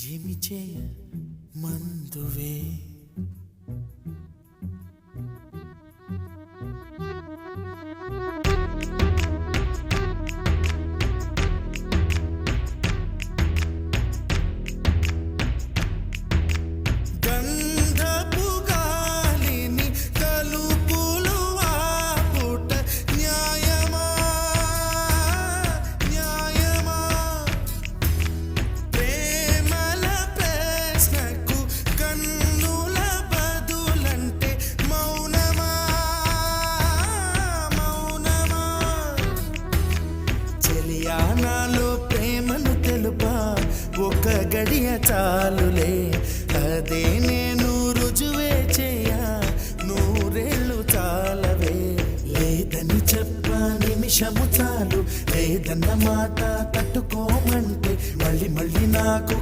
ఏమి చేయ మందువే గంధపు గాలిని తలుపులు ఆపుట న్యాయమా న్యాయమా ప్రేమల ప్రశ్నకు కన్నుల బదులంటే మౌనమా మౌనమా చెలియా నాలో ప్రేమను తెలుపా ఒక గడియ చాలులే అదే నేను రుజువే చేయ నూరేళ్ళు చాలవే లేదని చెప్ప నిమిషము చాలు లేదన్న మాట తట్టుకోమంటే మళ్ళీ మళ్ళీ నాకు